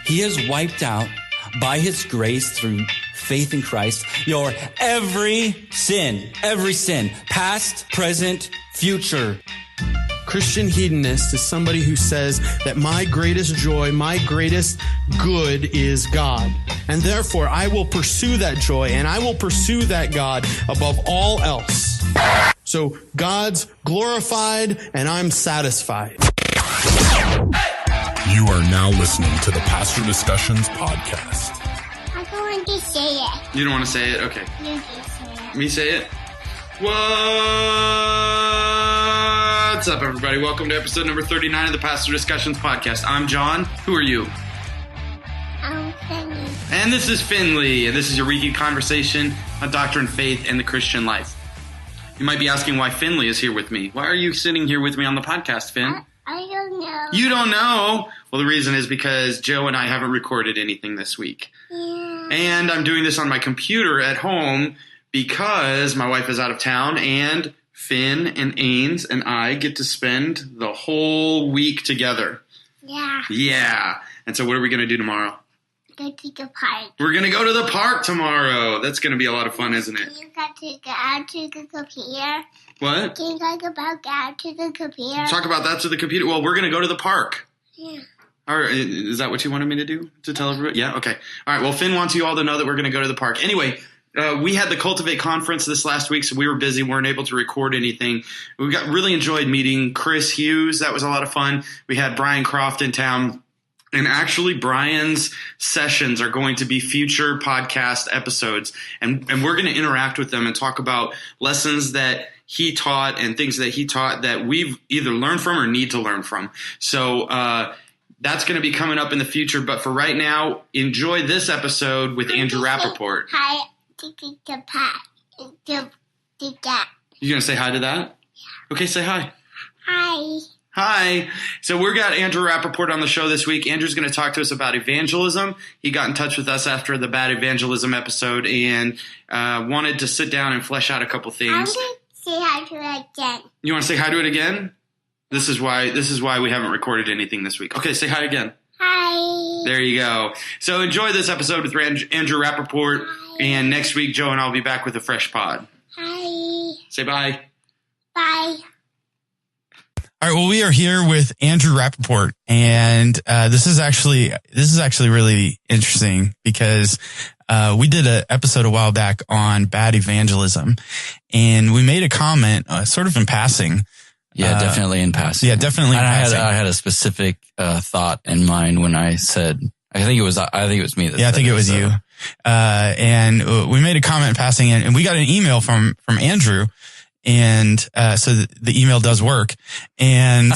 He has wiped out by his grace through faith in Christ your every sin, past, present, future. Christian hedonist is somebody who says that my greatest joy, my greatest good is God. And therefore, I will pursue that joy and I will pursue that God above all else. So God's glorified and I'm satisfied. You are now listening to the Pastor Discussions podcast. I don't want to say it. You don't want to say it? Okay. You can say it. Me say it? What's up, everybody? Welcome to episode number 39 of the Pastor Discussions podcast. I'm John. Who are you? I'm Finley. And this is Finley. And this is your weekly conversation on doctrine, faith, and the Christian life. You might be asking why Finley is here with me. Why are you sitting here with me on the podcast, Finn? I don't know. You don't know? Well, the reason is because Joe and I haven't recorded anything this week. Yeah. And I'm doing this on my computer at home because my wife is out of town and Finn and Ains and I get to spend the whole week together. Yeah. Yeah. And so what are we going to do tomorrow? Go to the park. We're going to go to the park tomorrow. That's going to be a lot of fun, isn't it? You got to go out to the computer. What? Can you talk about go out to the computer? Talk about that to the computer. Well, we're going to go to the park. Yeah. All right. Is that what you wanted me to do? To tell everybody? Yeah. Okay. All right. Well, Finn wants you all to know that we're going to go to the park. Anyway, we had the Cultivate conference this last week, so we were busy. Weren't able to record anything. We really enjoyed meeting Chris Hughes. That was a lot of fun. We had Brian Croft in town. And actually, Brian's sessions are going to be future podcast episodes. And we're going to interact with them and talk about lessons that he taught and things that he taught that we've either learned from or need to learn from. So that's going to be coming up in the future. But for right now, enjoy this episode with Andrew Rappaport. Hi to the park. To that. You going to say hi to that? Yeah. Okay, say hi. Hi. Hi. So we've got Andrew Rappaport on the show this week. Andrew's going to talk to us about evangelism. He got in touch with us after the bad evangelism episode and wanted to sit down and flesh out a couple things. I'm going to say hi to it again. You want to say hi to it again? This is why we haven't recorded anything this week. Okay, say hi again. Hi. There you go. So enjoy this episode with Andrew Rappaport. Hi. And next week, Joe and I will be back with a fresh pod. Hi. Say bye. Bye. All right. Well, we are here with Andrew Rappaport, and this is actually really interesting because we did an episode a while back on bad evangelism, and we made a comment, sort of in passing. Yeah, definitely in passing. Yeah, definitely. In passing. I had a specific thought in mind when I said. I think it was me. Yeah, I think it was you. And we made a comment in passing, and we got an email from Andrew. And, so the email does work. And,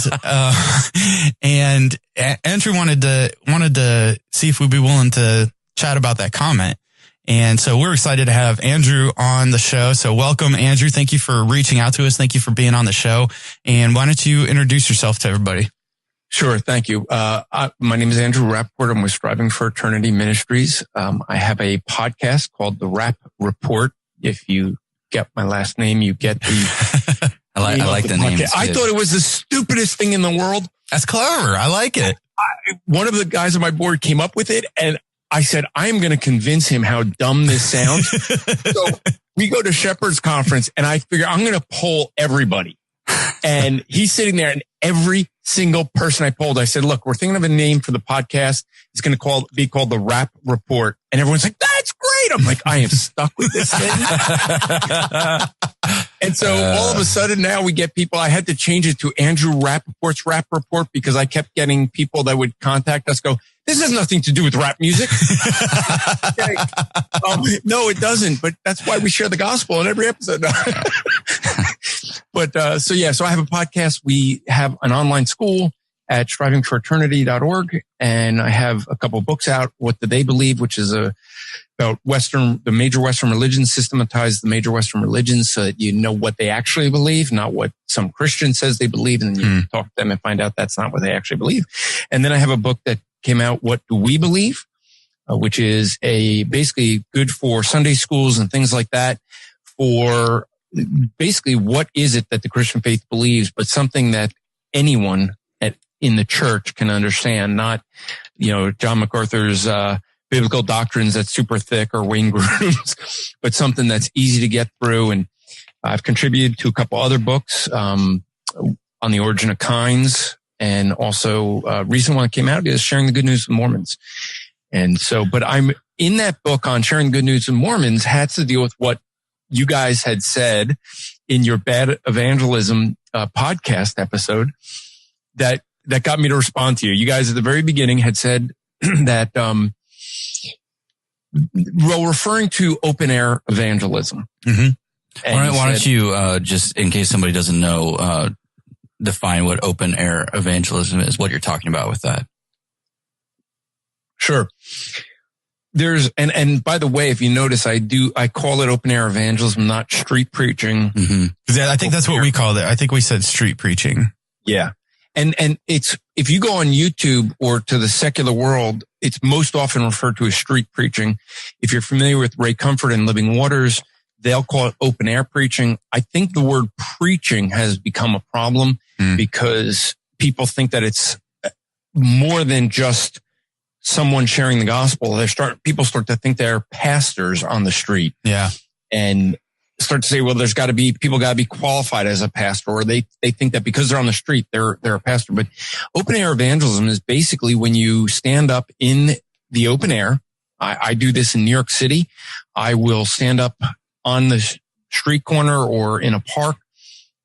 and Andrew wanted to see if we'd be willing to chat about that comment. And so we're excited to have Andrew on the show. So welcome, Andrew. Thank you for reaching out to us. Thank you for being on the show. And why don't you introduce yourself to everybody? Sure. Thank you. My name is Andrew Rappaport. I'm with Striving for Eternity Ministries. I have a podcast called The Rap Report. If you get my last name, you get the I like the name. I thought it was the stupidest thing in the world. That's clever. I like it. One of the guys on my board came up with it, and I said, I'm going to convince him how dumb this sounds. So we go to Shepherd's Conference, and I figure I'm going to poll everybody. And he's sitting there, and every single person I polled, I said, look, we're thinking of a name for the podcast. It's going to be called The Rap Report. And everyone's like, that's great. I'm like, I am stuck with this thing. And so all of a sudden now we get people. I had to change it to Andrew Rappaport's Rap Report because I kept getting people that would contact us go, this has nothing to do with rap music. Okay. No, it doesn't. But that's why we share the gospel in every episode. But so I have a podcast. We have an online school at strivingforeternity.org, and I have a couple of books out. What Do They Believe, which is about the major Western religions, systematize the major Western religions so that you know what they actually believe, not what some Christian says they believe, and then you talk to them and find out that's not what they actually believe. And then I have a book that came out, What Do We Believe, which is basically good for Sunday schools and things like that, for basically what is it that the Christian faith believes, but something that anyone at in the church can understand, not, John MacArthur's, biblical doctrines that's super thick or Wayne Groom's, but something that's easy to get through. And I've contributed to a couple other books, on the origin of kinds. And also a recent one that came out is Sharing the Good News with Mormons. And so, but I'm in that book on Sharing the Good News with Mormons had to deal with what you guys had said in your Bad Evangelism podcast episode that got me to respond to you. You guys at the very beginning had said that, referring to open air evangelism. Mm-hmm. Why don't you, just in case somebody doesn't know, define what open air evangelism is, what you're talking about with that. Sure. There's, and by the way, if you notice, I call it open air evangelism, not street preaching. Mm-hmm. I think that's what we called it. I think we said street preaching. Yeah. And it's, if you go on YouTube or to the secular world, it's most often referred to as street preaching. If you're familiar with Ray Comfort and Living Waters, they'll call it open air preaching. I think the word preaching has become a problem because people think that it's more than just someone sharing the gospel. People start to think they're pastors on the street. Yeah. And start to say, well, people got to be qualified as a pastor, or they think that because they're on the street, they're a pastor. But open air evangelism is basically when you stand up in the open air. I do this in New York City. I will stand up on the street corner or in a park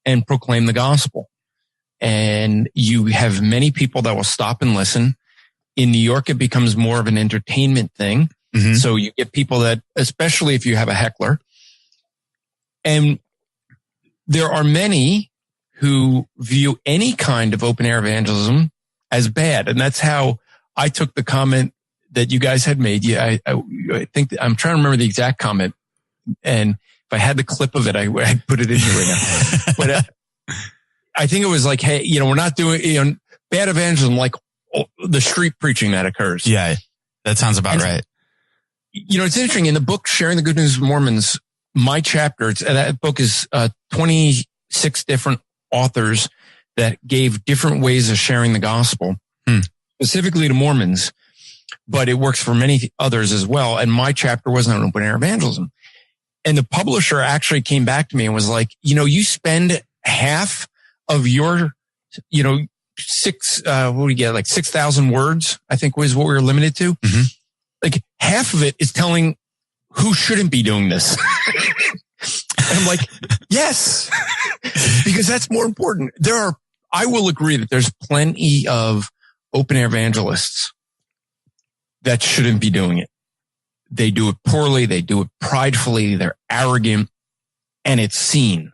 and proclaim the gospel. And you have many people that will stop and listen. In New York, it becomes more of an entertainment thing. Mm-hmm. So you get people that, especially if you have a heckler, and there are many who view any kind of open air evangelism as bad. And that's how I took the comment that you guys had made. Yeah, I think I'm trying to remember the exact comment. And if I had the clip of it, I'd put it in here right now. But I think it was like, hey, we're not doing, bad evangelism, like the street preaching that occurs. Yeah, that sounds about right. It's interesting. In the book, Sharing the Good News of Mormons, my chapter, that book is 26 different authors that gave different ways of sharing the gospel, specifically to Mormons, but it works for many others as well. And my chapter wasn't on open air evangelism. And the publisher actually came back to me and was like, you spend half of your, what do you get? Like 6,000 words, I think was what we were limited to. Mm-hmm. Like half of it is telling who shouldn't be doing this. And I'm like, yes, because that's more important. I will agree that there's plenty of open air evangelists that shouldn't be doing it. They do it poorly. They do it pridefully. They're arrogant, and it's seen.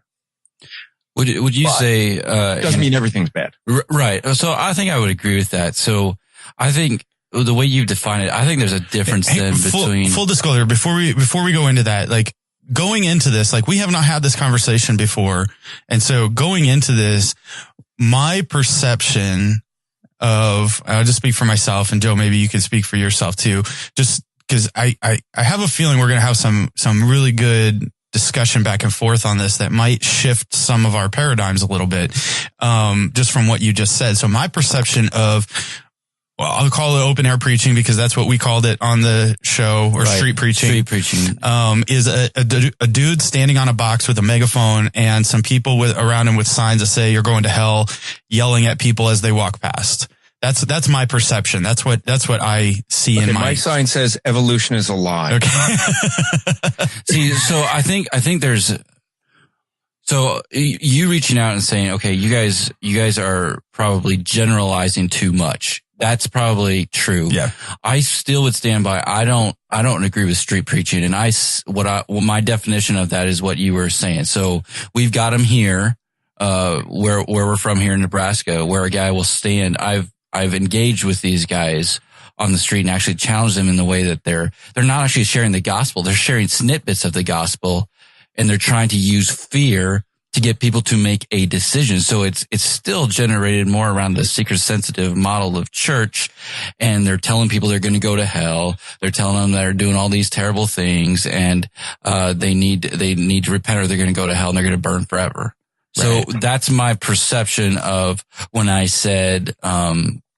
Would you say, doesn't mean everything's bad. Right. So I think I would agree with that. So I think the way you define it, I think there's a difference between full disclosure before we go into that, like going into this, like we have not had this conversation before. And so going into this, my perception of, I'll just speak for myself, and Joe, maybe you can speak for yourself too, just because I have a feeling we're going to have some really good discussion back and forth on this that might shift some of our paradigms a little bit, just from what you just said. So my perception of, well, I'll call it open air preaching because that's what we called it on the show, or street preaching. Street preaching. Is a dude standing on a box with a megaphone and some people around him with signs that say you're going to hell, yelling at people as they walk past. That's my perception. That's what I see in my sign says evolution is a lie. Okay. See, so I think there's, so you reaching out and saying, okay, you guys are probably generalizing too much. That's probably true. Yeah. I still would stand by. I don't agree with street preaching. And my definition of that is what you were saying. So we've got them here, where we're from here in Nebraska, where a guy will stand. I've engaged with these guys on the street and actually challenged them in the way that they're not actually sharing the gospel. They're sharing snippets of the gospel, and they're trying to use fear to get people to make a decision. So it's still generated more around the seeker sensitive model of church. And they're telling people they're going to go to hell. They're telling them they're doing all these terrible things, and they need to repent or they're going to go to hell and they're going to burn forever. So that's my perception of when I said,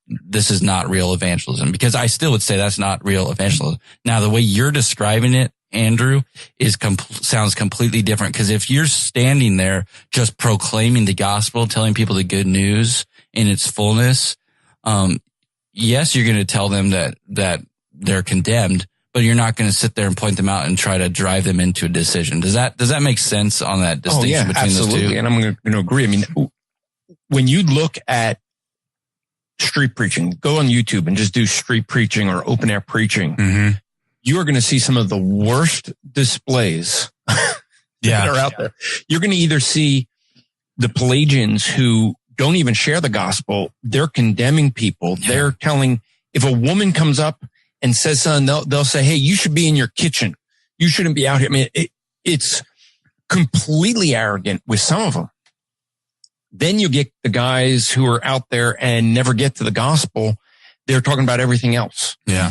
this is not real evangelism, because I still would say that's not real evangelism. Now, the way you're describing it, Andrew, sounds completely different. Because if you're standing there just proclaiming the gospel, telling people the good news in its fullness, yes, you're going to tell them that they're condemned, but you're not going to sit there and point them out and try to drive them into a decision. Does that make sense on that distinction between absolutely. those two? And I'm going to agree. I mean, when you look at street preaching, go on YouTube and just do street preaching or open air preaching. Mm-hmm. You are going to see some of the worst displays that are out there. You're going to either see the Pelagians who don't even share the gospel. They're condemning people. Yeah. They're telling, if a woman comes up and says something, they'll say, hey, you should be in your kitchen. You shouldn't be out here. I mean, it's completely arrogant with some of them. Then you get the guys who are out there and never get to the gospel. They're talking about everything else. Yeah.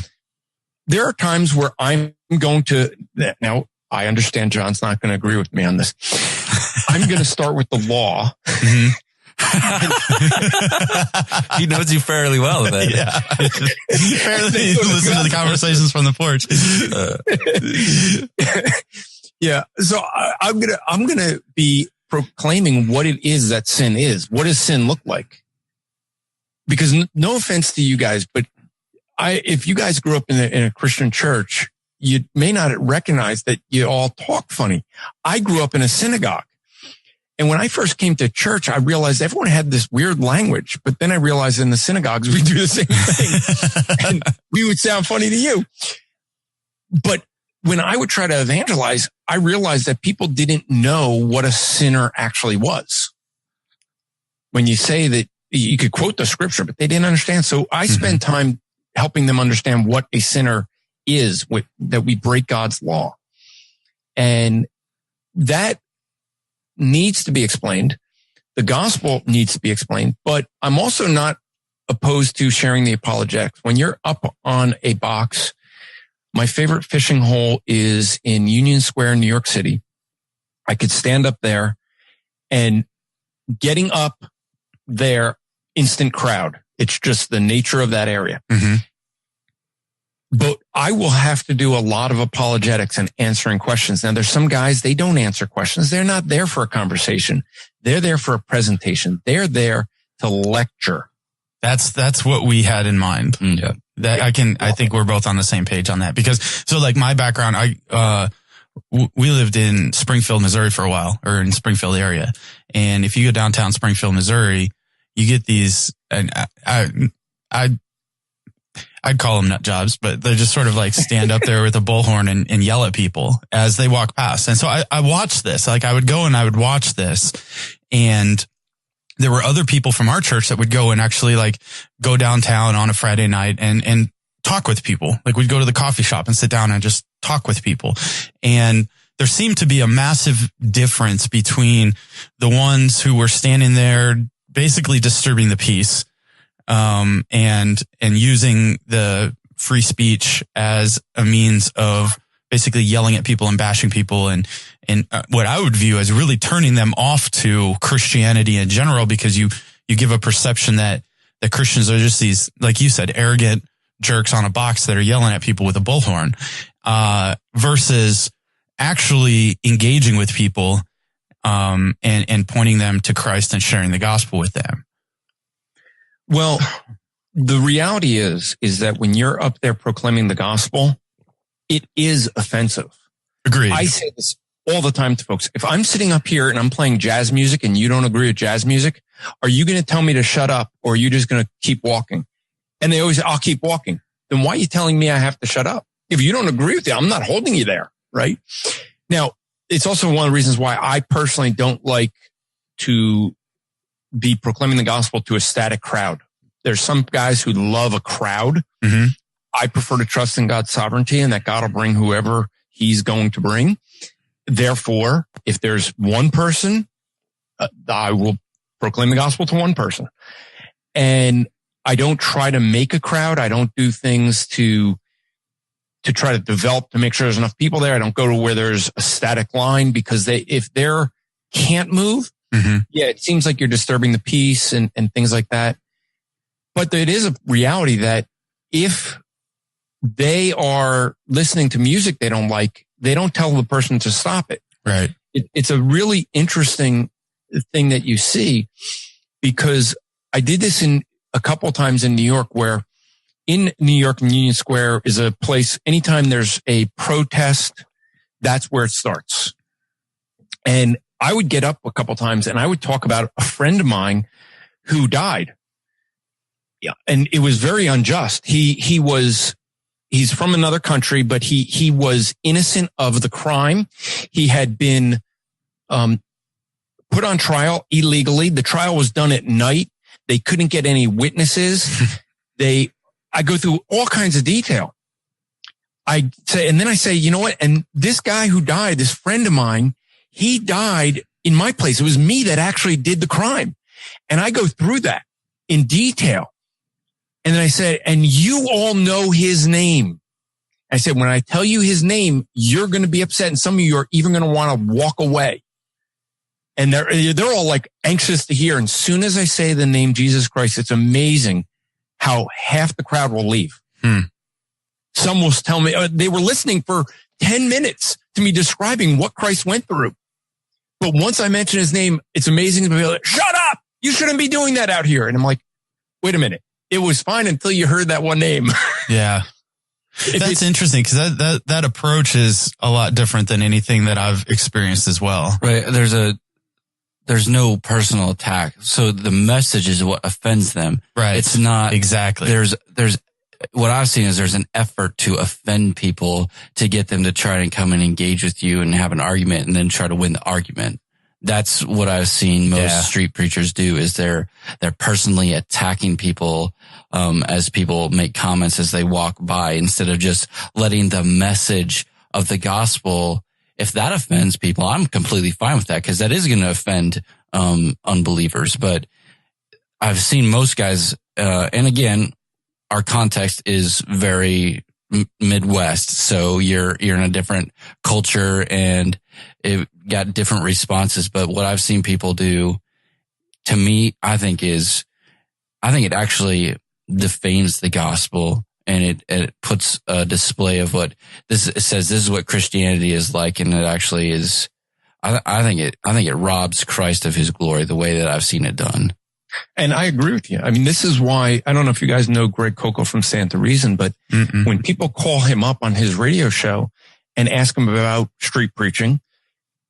There are times where I'm going to, now I understand John's not going to agree with me on this. I'm going to start with the law. Mm-hmm. He knows you fairly well. Then. Yeah. Fairly listen to the conversations from the porch. Yeah. So I'm going to be proclaiming what it is that sin is. What does sin look like? Because no offense to you guys, but if you guys grew up in a Christian church, you may not recognize that you all talk funny. I grew up in a synagogue. And when I first came to church, I realized everyone had this weird language. But then I realized in the synagogues, we do the same thing. And we would sound funny to you. But when I would try to evangelize, I realized that people didn't know what a sinner actually was. When you say that you could quote the scripture, but they didn't understand. So I spend time helping them understand what a sinner is, that we break God's law. And that needs to be explained. The gospel needs to be explained, but I'm also not opposed to sharing the apologetics. When you're up on a box, my favorite fishing hole is in Union Square, New York City. I could stand up there, and getting up there, instant crowd. It's just the nature of that area. Mm-hmm. But I will have to do a lot of apologetics and answering questions. Now, there's some guys, they don't answer questions. They're not there for a conversation. They're there for a presentation. They're there to lecture. That's what we had in mind. Yeah. I think we're both on the same page on that, because so like my background, we lived in Springfield, Missouri for a while, or in Springfield area. And if you go downtown Springfield, Missouri, you get these, and I'd call them nut jobs, but they're just sort of like stand up there with a bullhorn and yell at people as they walk past. And so I watched this, like I would go and I would watch this, and there were other people from our church that would go and actually like go downtown on a Friday night and talk with people. Like we'd go to the coffee shop and sit down and just talk with people. And there seemed to be a massive difference between the ones who were standing there basically disturbing the peace, and using the free speech as a means of basically yelling at people and bashing people and what I would view as really turning them off to Christianity in general, because you give a perception that Christians are just these, like you said, arrogant jerks on a box that are yelling at people with a bullhorn, versus actually engaging with people, and pointing them to Christ and sharing the gospel with them. Well, the reality is that when you're up there proclaiming the gospel, it is offensive. Agreed. I say this all the time to folks. If I'm sitting up here and I'm playing jazz music and you don't agree with jazz music, are you going to tell me to shut up, or are you just going to keep walking? And they always say, I'll keep walking. Then why are you telling me I have to shut up? If you don't agree with it, I'm not holding you there, right? Now, it's also one of the reasons why I personally don't like to be proclaiming the gospel to a static crowd. There's some guys who love a crowd. Mm-hmm. I prefer to trust in God's sovereignty and that God will bring whoever he's going to bring. Therefore, if there's one person, I will proclaim the gospel to one person. And I don't try to make a crowd. I don't do things to try to develop, to make sure there's enough people there. I don't go to where there's a static line, because if they can't move, Yeah, it seems like you're disturbing the peace and things like that. But it is a reality that if they are listening to music they don't like, they don't tell the person to stop it. Right. It's a really interesting thing that you see, because I did this in a couple of times in New York, where in New York, Union Square is a place, anytime there's a protest, that's where it starts. And I would get up a couple of times and I would talk about a friend of mine who died. Yeah. And it was very unjust. He's from another country, but he was innocent of the crime. He had been, put on trial illegally. The trial was done at night. They couldn't get any witnesses. I go through all kinds of detail. I say, you know what? And this guy who died, this friend of mine, he died in my place. It was me that actually did the crime. And I go through that in detail. And then I said, and you all know his name. I said, when I tell you his name, you're going to be upset. And some of you are even going to want to walk away. And they're all like anxious to hear. And as soon as I say the name Jesus Christ, it's amazing how half the crowd will leave. Some will tell me they were listening for 10 minutes to me describing what Christ went through. But once I mention his name, it's amazing to be like, shut up! You shouldn't be doing that out here. And I'm like, wait a minute. It was fine until you heard that one name. Yeah. That's interesting, because that approach is a lot different than anything that I've experienced as well. Right. There's no personal attack. So the message is what offends them. Right. It's not exactly. There's what I've seen is there's an effort to offend people to get them to try and come and engage with you and have an argument and then try to win the argument. That's what I've seen most street preachers do, is they're personally attacking people, as people make comments as they walk by, instead of just letting the message of the gospel. If that offends people, I'm completely fine with that, because that is going to offend, unbelievers. But I've seen most guys, and again, our context is very Midwest. So you're in a different culture and it got different responses. But what I've seen people do, to me, I think it actually defames the gospel, and it puts a display of what it says. This is what Christianity is like. And it actually is, I think it robs Christ of his glory, the way that I've seen it done. And I agree with you. I mean, this is why, I don't know if you guys know Greg Coco from Stand to Reason, but when people call him up on his radio show and ask him about street preaching,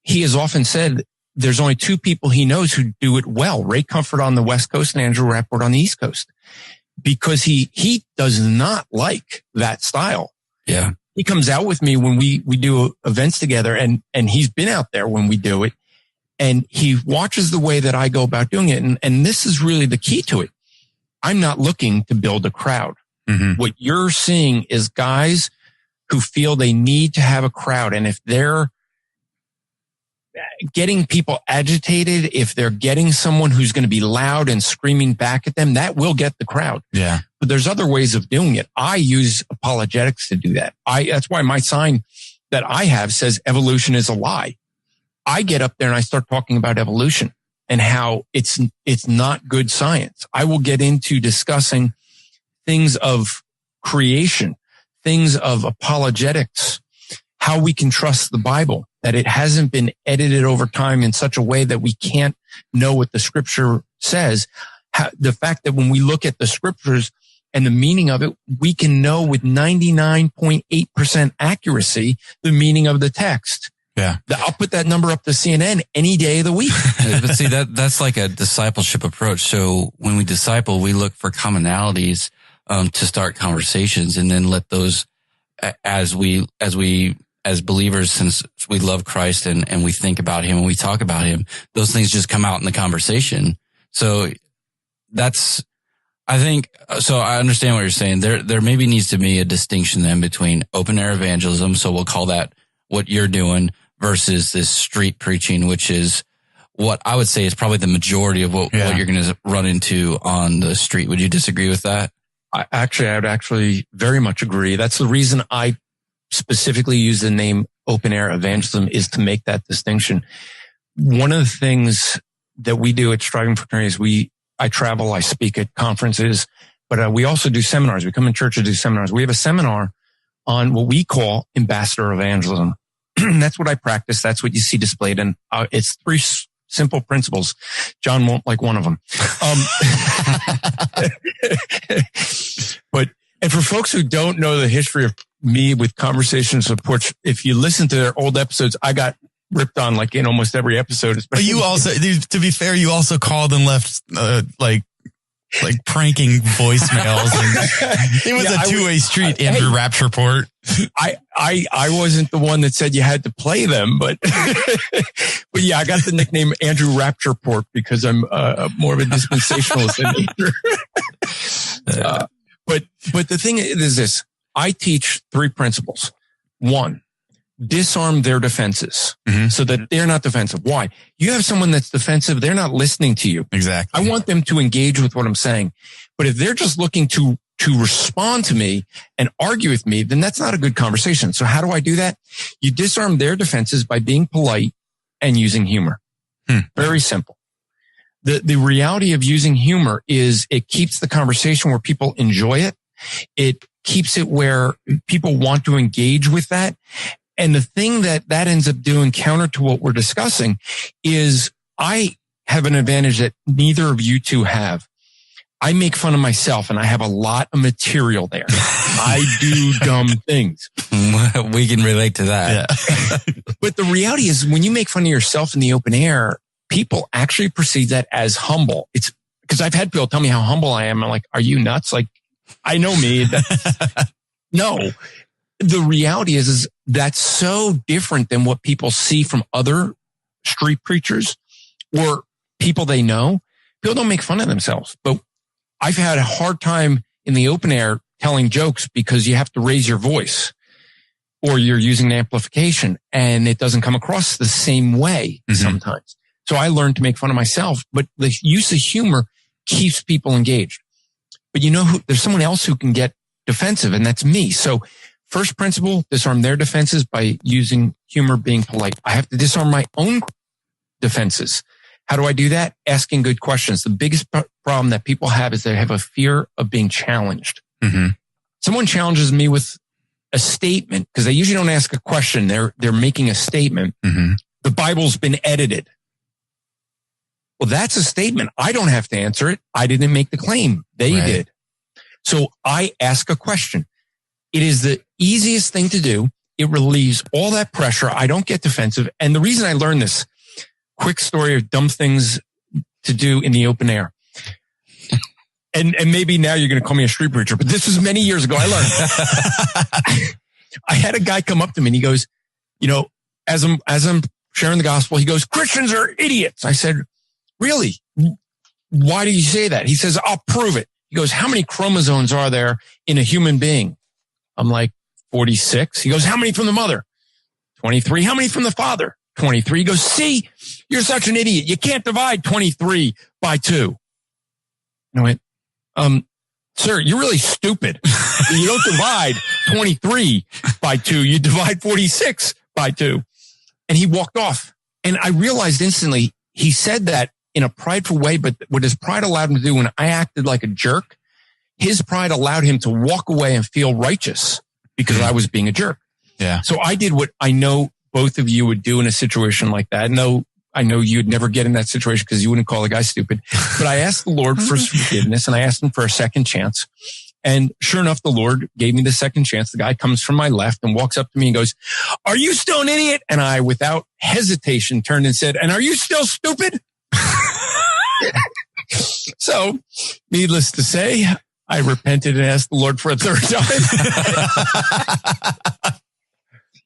he has often said there's only two people he knows who do it well: Ray Comfort on the West Coast and Andrew Rappaport on the East Coast, because he does not like that style. Yeah. He comes out with me when we do events together, and he's been out there when we do it. And he watches the way that I go about doing it. And this is really the key to it. I'm not looking to build a crowd. What you're seeing is guys who feel they need to have a crowd. And if they're getting people agitated, if they're getting someone who's going to be loud and screaming back at them, that will get the crowd. Yeah. But there's other ways of doing it. I use apologetics to do that. That's why my sign that I have says evolution is a lie. I get up there and I start talking about evolution and how it's not good science. I will get into discussing things of creation, things of apologetics, how we can trust the Bible, that it hasn't been edited over time in such a way that we can't know what the scripture says. The fact that when we look at the scriptures and the meaning of it, we can know with 99.8% accuracy the meaning of the text. Yeah. I'll put that number up to CNN any day of the week. But see, that's like a discipleship approach. So when we disciple, we look for commonalities, to start conversations, and then let those, as believers, since we love Christ and we think about him and we talk about him, those things just come out in the conversation. So I understand what you're saying. There maybe needs to be a distinction then between open air evangelism. So we'll call that what you're doing, versus this street preaching, which is what I would say is probably the majority of what you're going to run into on the street. Would you disagree with that? I would actually very much agree. That's the reason I specifically use the name open air evangelism, is to make that distinction. One of the things that we do at Striving Fraternities, I travel, I speak at conferences, but we also do seminars. We come in church to do seminars. We have a seminar on what we call ambassador evangelism. That's what I practice. That's what you see displayed. And it's 3 simple principles. John won't like one of them. And for folks who don't know the history of me with Conversations with Porch, if you listen to their old episodes, I got ripped on like in almost every episode. But you also, to be fair, you also called and left like pranking voicemails. And it was a two-way street, Andrew Rappaport. I wasn't the one that said you had to play them, but yeah, I got the nickname Andrew Rappaport because I'm more of a dispensationalist in nature. But the thing is this, I teach 3 principles. 1, disarm their defenses so that they're not defensive. Why? You have someone that's defensive. They're not listening to you. Exactly. I want them to engage with what I'm saying. But if they're just looking to respond to me and argue with me, then that's not a good conversation. So how do I do that? You disarm their defenses by being polite and using humor. Very simple. The reality of using humor is it keeps the conversation where people enjoy it. It keeps it where people want to engage with that. And the thing that ends up doing counter to what we're discussing is I have an advantage that neither of you two have. I make fun of myself and I have a lot of material there. I do dumb things. We can relate to that. Yeah. But the reality is when you make fun of yourself in the open air, people actually perceive that as humble. It's because I've had people tell me how humble I am. I'm like, are you nuts? Like, I know me. No. The reality is that's so different than what people see from other street preachers or people they know. People don't make fun of themselves, but I've had a hard time in the open air telling jokes because you have to raise your voice or you're using an amplification and it doesn't come across the same way sometimes. So I learned to make fun of myself, but the use of humor keeps people engaged. But you know who, there's someone else who can get defensive and that's me. So first principle, disarm their defenses by using humor, being polite. I have to disarm my own defenses. How do I do that? Asking good questions. The biggest problem that people have is they have a fear of being challenged. Someone challenges me with a statement because they usually don't ask a question. They're making a statement. The Bible's been edited. Well, that's a statement. I don't have to answer it. I didn't make the claim. They did. So I ask a question. It is the easiest thing to do. It relieves all that pressure. I don't get defensive. And the reason I learned this, quick story of dumb things to do in the open air. And maybe now you're going to call me a street preacher, but this was many years ago. I learned. I had a guy come up to me and he goes, you know, as I'm sharing the gospel, he goes, Christians are idiots. I said, really? Why do you say that? He says, I'll prove it. He goes, how many chromosomes are there in a human being? I'm like, 46. He goes, how many from the mother? 23. How many from the father? 23. He goes, see, you're such an idiot. You can't divide 23 by 2. And I went, sir, you're really stupid. You don't divide 23 by 2. You divide 46 by 2. And he walked off. And I realized instantly he said that in a prideful way, but what his pride allowed him to do when I acted like a jerk, his pride allowed him to walk away and feel righteous because I was being a jerk. Yeah. So I did what I know both of you would do in a situation like that. No, I know you'd never get in that situation because you wouldn't call the guy stupid. But I asked the Lord for forgiveness and I asked him for a second chance. And sure enough, the Lord gave me the second chance. The guy comes from my left and walks up to me and goes, are you still an idiot? And I, without hesitation, turned and said, and are you still stupid? So, needless to say, I repented and asked the Lord for a third time.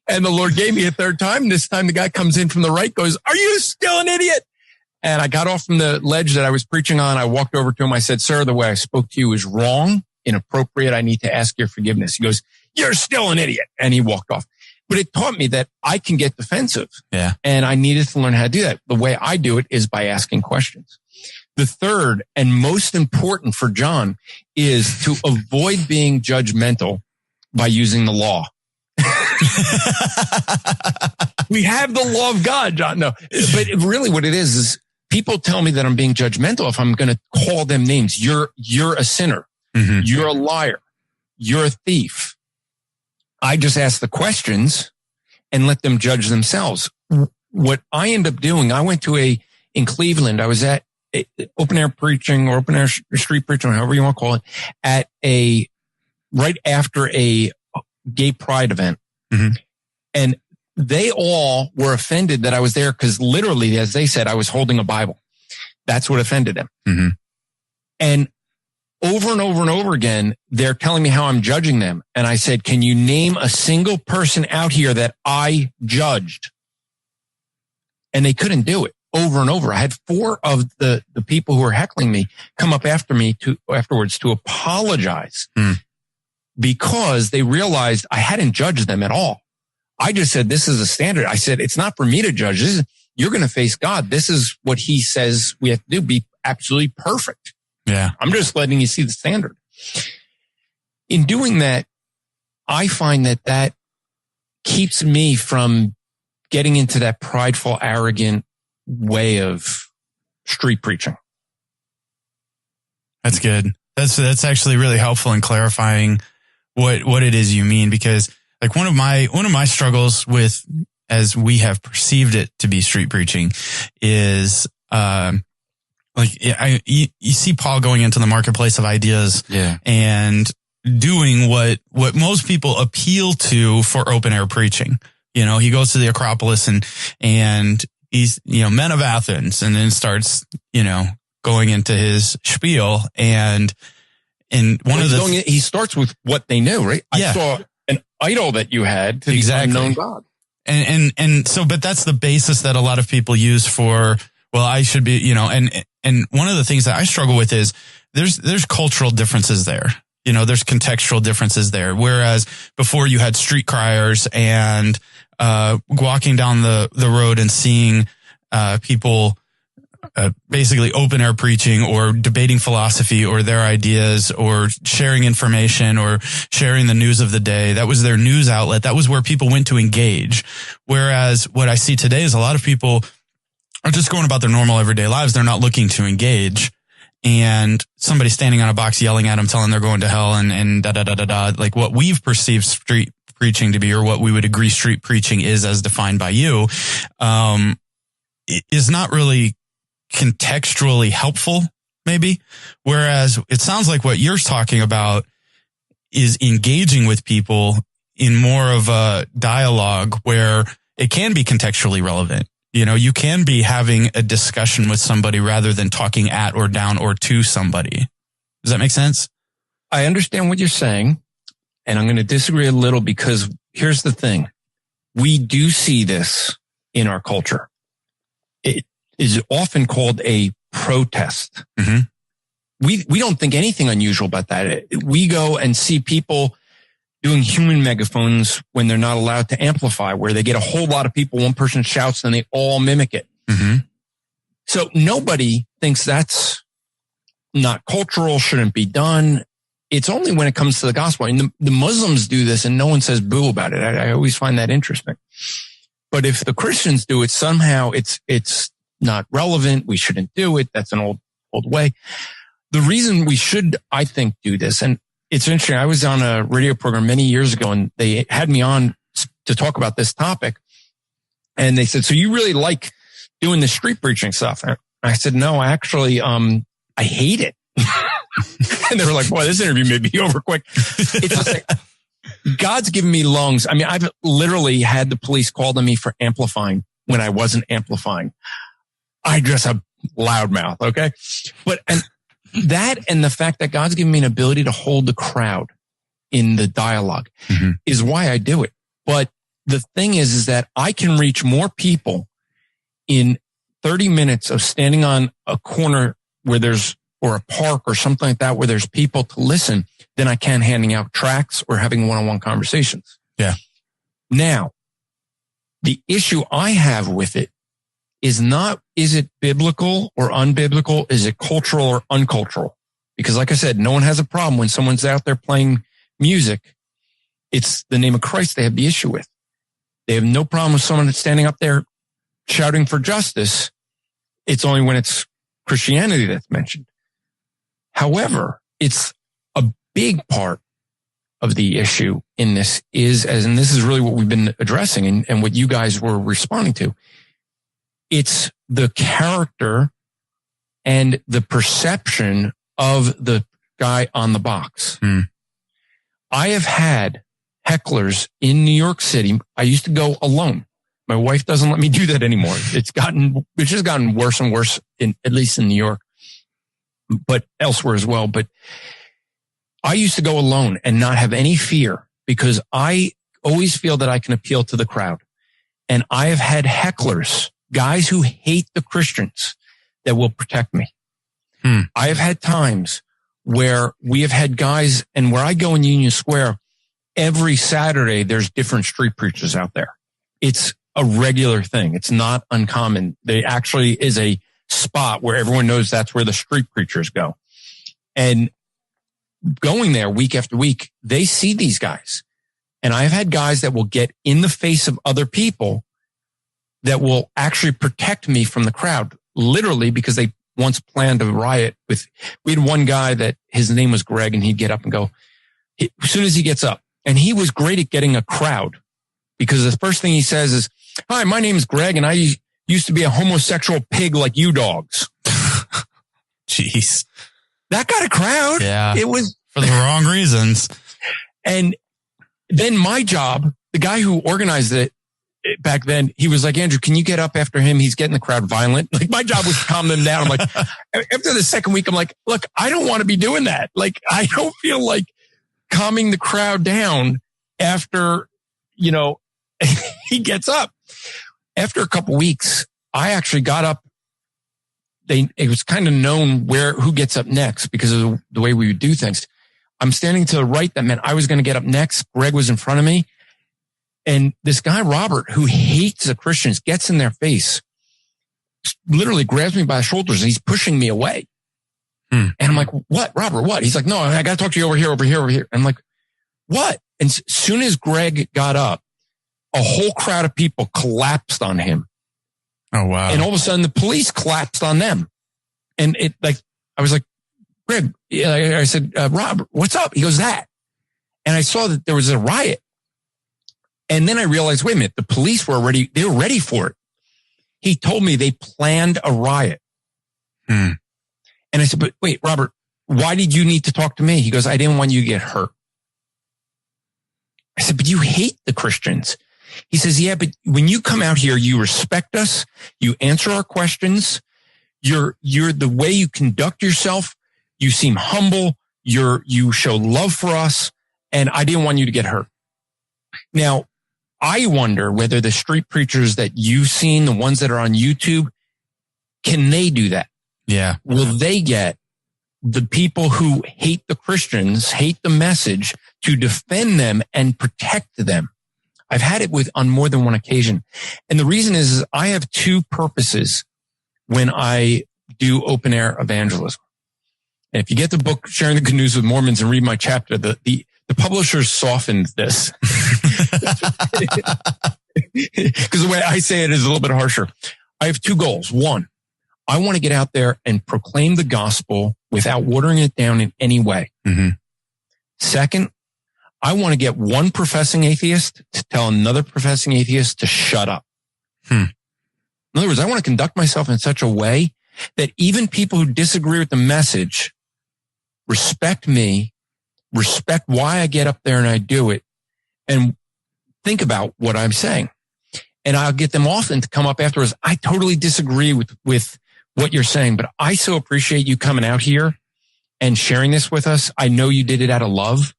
And the Lord gave me a third time. This time the guy comes in from the right, goes, are you still an idiot? And I got off from the ledge that I was preaching on. I walked over to him. I said, sir, the way I spoke to you is wrong, inappropriate. I need to ask your forgiveness. He goes, you're still an idiot. And he walked off. But it taught me that I can get defensive. Yeah. And I needed to learn how to do that. The way I do it is by asking questions. The third and most important for John is to avoid being judgmental by using the law. We have the law of God, John. No, but really what it is people tell me that I'm being judgmental if I'm going to call them names. You're a sinner. Mm-hmm. You're a liar. You're a thief. I just ask the questions and let them judge themselves. What I end up doing, I went to in Cleveland, I was at open air preaching or open air street preaching, however you want to call it, right after a gay pride event. Mm-hmm. And they all were offended that I was there because literally, as they said, I was holding a Bible. That's what offended them. Mm-hmm. And over and over and over again, they're telling me how I'm judging them. And I said, can you name a single person out here that I judged? And they couldn't do it. Over and over. I had 4 of the people who were heckling me come up afterwards to apologize because they realized I hadn't judged them at all. I just said, this is a standard. I said, it's not for me to judge. You're going to face God. This is what he says we have to do. Be absolutely perfect. Yeah. I'm just letting you see the standard. In doing that, I find that keeps me from getting into that prideful, arrogant way of street preaching. That's good. That's actually really helpful in clarifying what it is you mean, because like one of my struggles with, as we have perceived it to be street preaching, is you see Paul going into the marketplace of ideas, and doing what most people appeal to for open air preaching. You know, he goes to the Acropolis and he's, men of Athens, and then starts, going into his spiel. And he starts with what they knew, right? Yeah. I saw an idol that you had to the unknown God. And so, but that's the basis that a lot of people use for, well, I should be, and one of the things that I struggle with is there's cultural differences there. There's contextual differences there. Whereas before you had street criers and walking down the road and seeing people basically open air preaching or debating philosophy or their ideas or sharing information or sharing the news of the day. That was their news outlet. That was where people went to engage. Whereas what I see today is a lot of people are just going about their normal everyday lives. They're not looking to engage. And somebody standing on a box yelling at them, telling they're going to hell and like what we've perceived street preaching to be, or what we would agree street preaching is as defined by you, is not really contextually helpful, maybe. Whereas it sounds like what you're talking about is engaging with people in more of a dialogue where it can be contextually relevant. You can be having a discussion with somebody rather than talking at or down or to somebody. Does that make sense? I understand what you're saying, and I'm going to disagree a little because here's the thing. We do see this in our culture. It is often called a protest. Mm-hmm. We don't think anything unusual about that. We go and see people doing human megaphones when they're not allowed to amplify, where they get a whole lot of people, one person shouts and they all mimic it. Mm-hmm. So nobody thinks that's not cultural, shouldn't be done. It's only when it comes to the gospel. And the Muslims do this and no one says boo about it. I always find that interesting. But if the Christians do it, somehow it's not relevant. We shouldn't do it. That's an old way. The reason we should, I think, do this, and it's interesting. I was on a radio program many years ago and they had me on to talk about this topic. And they said, so you really like doing the street preaching stuff? And I said, no, actually, I hate it. And they were like, boy, this interview may be over quick. It's just like, God's given me lungs. I mean, I've literally had the police call to me for amplifying when I wasn't amplifying. I just have loudmouth. Okay. That and the fact that God's given me an ability to hold the crowd in the dialogue is why I do it. But the thing is that I can reach more people in 30 minutes of standing on a corner or a park or something like that, where there's people to listen, than I can handing out tracts or having one-on-one conversations. Yeah. Now, the issue I have with it is not, is it biblical or unbiblical? Is it cultural or uncultural? Because like I said, no one has a problem when someone's out there playing music. It's the name of Christ they have the issue with. They have no problem with someone that's standing up there shouting for justice. It's only when it's Christianity that's mentioned. However, it's a big part of the issue in this and this is really what we've been addressing and what you guys were responding to. It's the character and the perception of the guy on the box. I have had hecklers in New York City. I used to go alone. My wife doesn't let me do that anymore. It's just gotten worse and worse at least in New York, but elsewhere as well. But I used to go alone and not have any fear because I always feel that I can appeal to the crowd. And I have had hecklers, guys who hate the Christians, that will protect me. I have had times where we have had guys, and where I go in Union Square, every Saturday there's different street preachers out there. It's a regular thing. It's not uncommon. There actually is a spot where everyone knows that's where the street preachers go. And going there week after week, they see these guys. And I've had guys that will get in the face of other people that will actually protect me from the crowd, literally, because they once planned a riot we had one guy that his name was Greg, and he'd get up and go, as soon as he gets up, and he was great at getting a crowd, because the first thing he says is, "Hi, my name is Greg, and I used to be a homosexual pig like you dogs." Jeez. That got a crowd. Yeah. It was for the wrong reasons. And then my job, the guy who organized it back then, he was like, "Andrew, can you get up after him? He's getting the crowd violent." Like, my job was to calm them down. I'm like, after the second week, I'm like, look, I don't want to be doing that. Like, I don't feel like calming the crowd down after, he gets up. After a couple weeks, I actually got up. It was kind of known who gets up next because of the way we would do things. I'm standing to the right. That meant I was going to get up next. Greg was in front of me. And this guy, Robert, who hates the Christians, gets in their face, literally grabs me by the shoulders, and he's pushing me away. And I'm like, "What, Robert, what?" He's like, "No, I got to talk to you over here. And I'm like, "What?" And as soon as Greg got up, a whole crowd of people collapsed on him. Oh, wow. And all of a sudden the police collapsed on them. And I was like, "Greg," I said, "Robert, what's up?" He goes, "That." And I saw that there was a riot. And then I realized, wait a minute, the police were they were ready for it. He told me they planned a riot. And I said, "But wait, Robert, why did you need to talk to me?" He goes, "I didn't want you to get hurt." I said, "But you hate the Christians." He says, "Yeah, but when you come out here, you respect us. You answer our questions. You're the way you conduct yourself. You seem humble. You show love for us. And I didn't want you to get hurt." Now, I wonder whether the street preachers that you've seen, the ones that are on YouTube, can they do that? Yeah. Will they get the people who hate the Christians, hate the message, to defend them and protect them? I've had it on more than one occasion. And the reason is I have two purposes when I do open air evangelism. And if you get the book, Sharing the Good News with Mormons, and read my chapter, the publishers softened this. Because the way I say it is a little bit harsher. I have two goals. One, I want to get out there and proclaim the gospel without watering it down in any way. Second, I want to get one professing atheist to tell another professing atheist to shut up. In other words, I want to conduct myself in such a way that even people who disagree with the message respect me, respect why I get up there and I do it, and think about what I'm saying. And I'll get them often to come up afterwards. "I totally disagree with what you're saying, but I so appreciate you coming out here and sharing this with us. I know you did it out of love."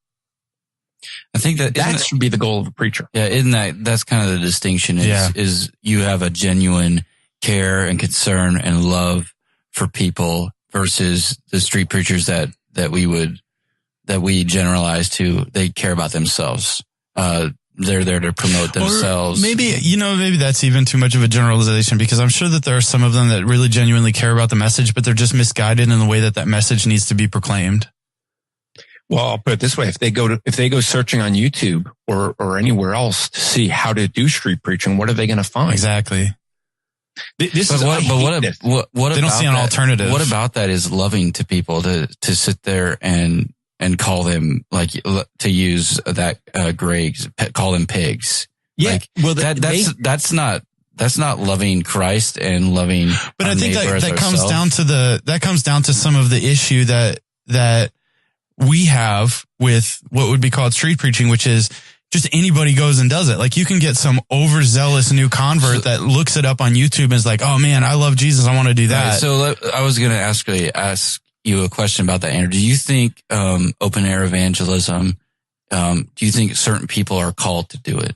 I think that should be the goal of a preacher. Yeah, that's kind of the distinction is you have a genuine care and concern and love for people versus the street preachers that we generalize to. They care about themselves. They're there to promote themselves. Or maybe that's even too much of a generalization, because I'm sure that there are some of them that really genuinely care about the message, but they're just misguided in the way that message needs to be proclaimed. Well, I'll put it this way. If they go searching on YouTube or anywhere else to see how to do street preaching, what are they going to find? Exactly. What they don't see an alternative. What about that is loving to people to sit there and call them, like, to use that Greg's, call them pigs. Yeah. Like, well, that's not loving Christ and loving. But I think that comes down to some of the issue that we have with what would be called street preaching, which is just anybody goes and does it. Like, you can get some overzealous new convert that looks it up on YouTube and is like, oh man, I love Jesus, I want to do that. Right, so I was going to ask you a question about that, Andrew. Do you think open air evangelism, do you think certain people are called to do it?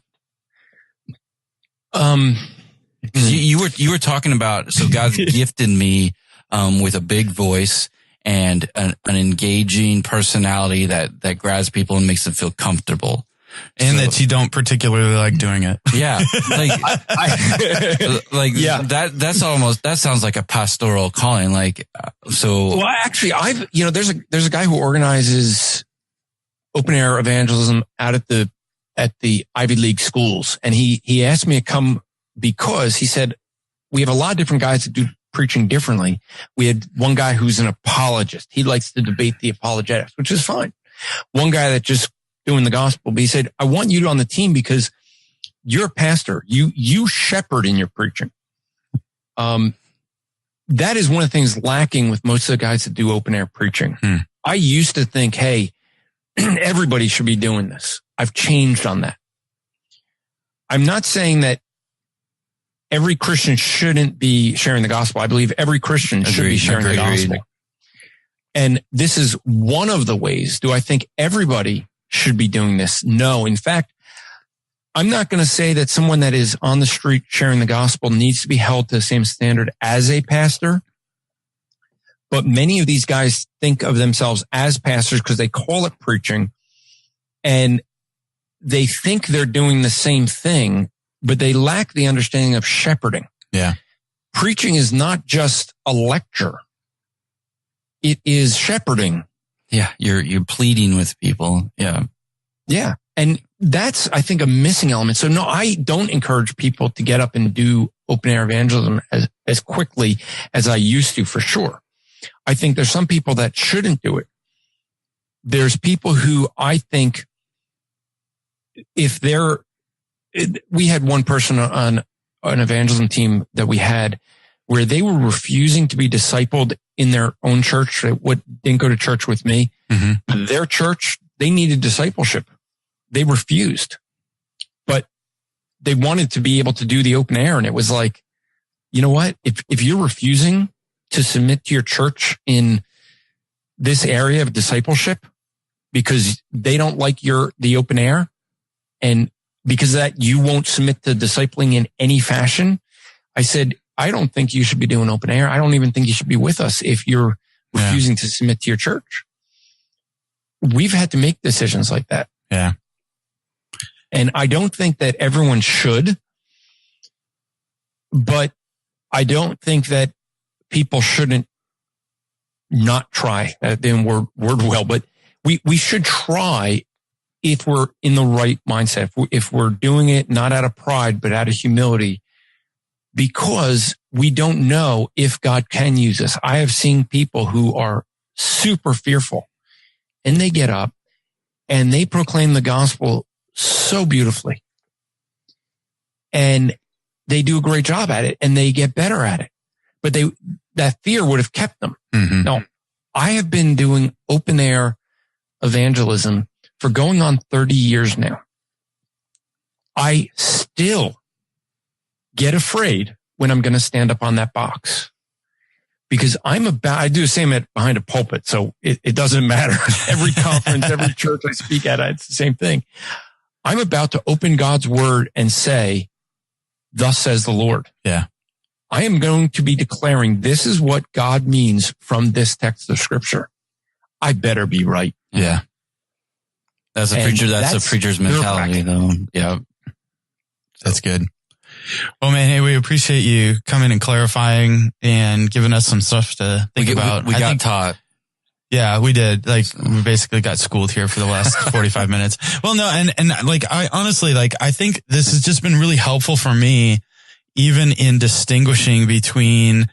Because you were talking about, so God's gifted me with a big voice and an engaging personality that grabs people and makes them feel comfortable. And so, that you don't particularly like doing it. Yeah. That sounds like a pastoral calling. Well, actually, there's a guy who organizes open air evangelism out at the Ivy League schools. And he asked me to come because he said, we have a lot of different guys that do preaching differently. We had one guy who's an apologist. He likes to debate the apologetics, which is fine. One guy that just doing the gospel, but he said, I want you on the team because you're a pastor. You shepherd in your preaching. That is one of the things lacking with most of the guys that do open air preaching. I used to think, hey, everybody should be doing this. I've changed on that. I'm not saying that every Christian shouldn't be sharing the gospel. I believe every Christian should be sharing the gospel. And this is one of the ways. Do I think everybody should be doing this? No. In fact, I'm not going to say that someone that is on the street sharing the gospel needs to be held to the same standard as a pastor. But many of these guys think of themselves as pastors because they call it preaching, and they think they're doing the same thing, but they lack the understanding of shepherding. Yeah. Preaching is not just a lecture. It is shepherding. Yeah. You're pleading with people. Yeah. Yeah. And that's, I think, a missing element. So no, I don't encourage people to get up and do open air evangelism as quickly as I used to, for sure. I think there's some people that shouldn't do it. There's people who I think we had one person on an evangelism team that we had where they were refusing to be discipled in their own church. They didn't go to church with me. Mm-hmm. Their church, they needed discipleship. They refused, but they wanted to be able to do the open air. And it was like, you know what? If you're refusing to submit to your church in this area of discipleship because they don't like the open air, and because of that you won't submit to discipling in any fashion, I said, I don't think you should be doing open air. I don't even think you should be with us if you're refusing to submit to your church. We've had to make decisions like that. Yeah. And I don't think that everyone should, but I don't think that people shouldn't not try. That didn't word well, but we should try if we're in the right mindset, if we're doing it not out of pride, but out of humility, because we don't know if God can use us. I have seen people who are super fearful, and they get up and they proclaim the gospel so beautifully, and they do a great job at it, and they get better at it. But that fear would have kept them. Mm-hmm. Now, I have been doing open air evangelism for going on 30 years now. I still get afraid when I'm going to stand up on that box, because I do the same behind a pulpit. So it doesn't matter. Every conference, every church I speak at, it's the same thing. I'm about to open God's word and say, thus says the Lord. Yeah. I am going to be declaring this is what God means from this text of scripture. I better be right. Yeah. That's a preacher's mentality though. Yeah. That's good. Well, man, hey, we appreciate you coming and clarifying and giving us some stuff to think about. We got taught. Yeah, we did. We basically got schooled here for the last 45 minutes. Well, no, and I honestly, I think this has just been really helpful for me even in distinguishing between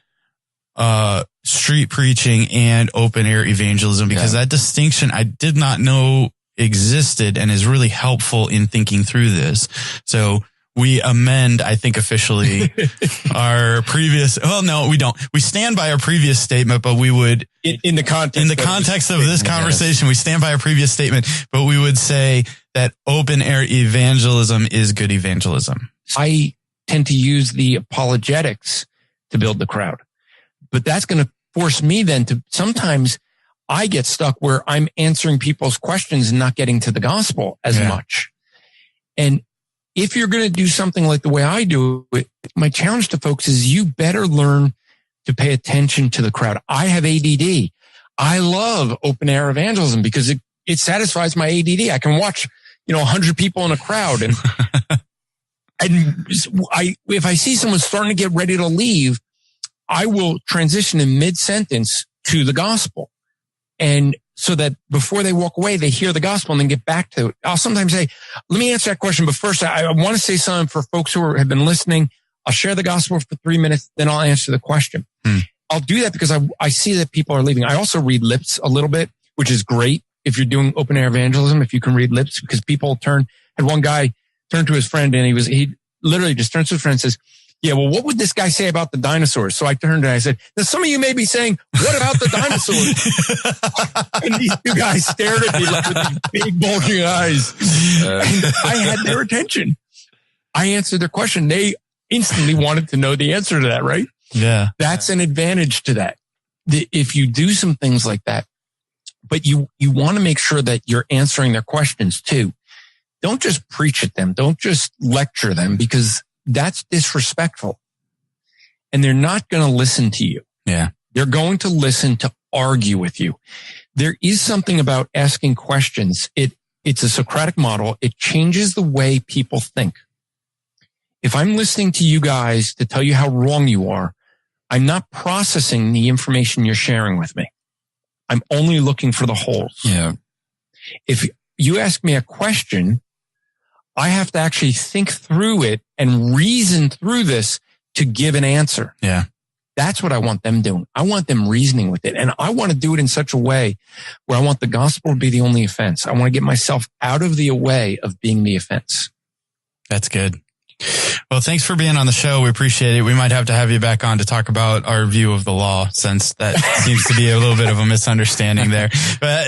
street preaching and open air evangelism, because that distinction I did not know existed and is really helpful in thinking through this. So we amend, I think, officially our previous. Well, no, we don't. We stand by our previous statement, but we would in the context of this conversation, we stand by our previous statement, but we would say that open air evangelism is good evangelism. I tend to use the apologetics to build the crowd, but that's going to force me then to sometimes I get stuck where I'm answering people's questions and not getting to the gospel as much. And if you're going to do something like the way I do it, my challenge to folks is you better learn to pay attention to the crowd. I have ADD. I love open air evangelism because it satisfies my ADD. I can watch, 100 people in a crowd and, if I see someone starting to get ready to leave, I will transition in mid-sentence to the gospel. And so that before they walk away, they hear the gospel and then get back to it. I'll sometimes say, let me answer that question. But first, I want to say something for folks who have been listening. I'll share the gospel for 3 minutes, then I'll answer the question. I'll do that because I see that people are leaving. I also read lips a little bit, which is great if you're doing open air evangelism, if you can read lips, because people had one guy turn to his friend and he literally just turns to his friend and says, yeah, well, what would this guy say about the dinosaurs? So I turned and I said, now some of you may be saying, what about the dinosaurs? And these two guys stared at me with these big bulging eyes. And I had their attention. I answered their question. They instantly wanted to know the answer to that, right? Yeah. That's an advantage to that. If you do some things like that, but you want to make sure that you're answering their questions too. Don't just preach at them. Don't just lecture them, because that's disrespectful. And they're not going to listen to you. Yeah. They're going to listen to argue with you. There is something about asking questions. It's a Socratic model. It changes the way people think. If I'm listening to you guys to tell you how wrong you are, I'm not processing the information you're sharing with me. I'm only looking for the holes. Yeah. If you ask me a question, I have to actually think through it and reason through this to give an answer. Yeah. That's what I want them doing. I want them reasoning with it. And I want to do it in such a way where I want the gospel to be the only offense. I want to get myself out of the way of being the offense. That's good. Well, thanks for being on the show. We appreciate it. We might have to have you back on to talk about our view of the law, since that seems to be a little bit of a misunderstanding there. But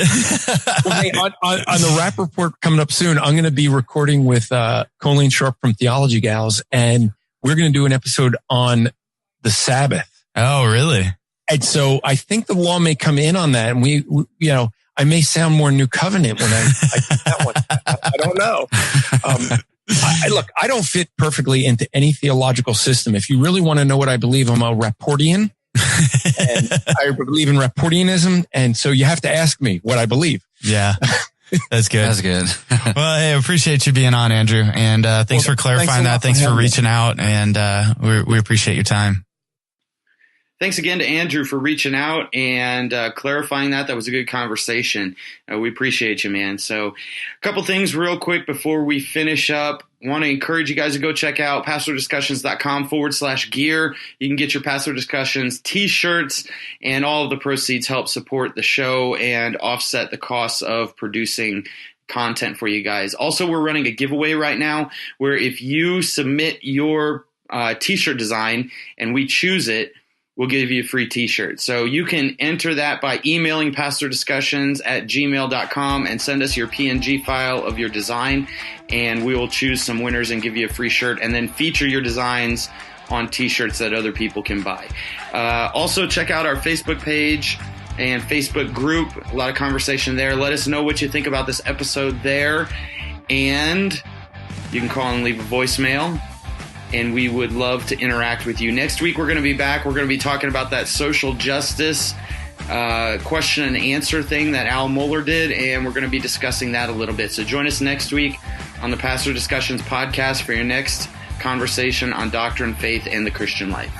well, hey, on the Rappaport coming up soon, I'm going to be recording with Colleen Sharp from Theology Gals, and we're going to do an episode on the Sabbath. Oh, really? And so I think the law may come in on that, and we I may sound more New Covenant when I do that one. I don't know. Look, I don't fit perfectly into any theological system. If you really want to know what I believe, I'm a Rapportian, and I believe in Rapportianism. And so you have to ask me what I believe. Yeah, that's good. That's good. Well, hey, I appreciate you being on, Andrew. And thanks for clarifying that. Thanks for reaching out. And we appreciate your time. Thanks again to Andrew for reaching out and clarifying that. That was a good conversation. We appreciate you, man. So a couple things real quick before we finish up. I want to encourage you guys to go check out pastordiscussions.com/gear. You can get your Pastor Discussions t-shirts, and all of the proceeds help support the show and offset the costs of producing content for you guys. Also, we're running a giveaway right now where if you submit your t-shirt design and we choose it, we'll give you a free t-shirt. So you can enter that by emailing pastordiscussions@gmail.com and send us your PNG file of your design, and we will choose some winners and give you a free shirt, and then feature your designs on t-shirts that other people can buy. Also, check out our Facebook page and Facebook group. A lot of conversation there. Let us know what you think about this episode there. And you can call and leave a voicemail, and we would love to interact with you. Next week, we're going to be back. We're going to be talking about that social justice question and answer thing that Al Mohler did, and we're going to be discussing that a little bit. So join us next week on the Pastor Discussions podcast for your next conversation on doctrine, faith, and the Christian life.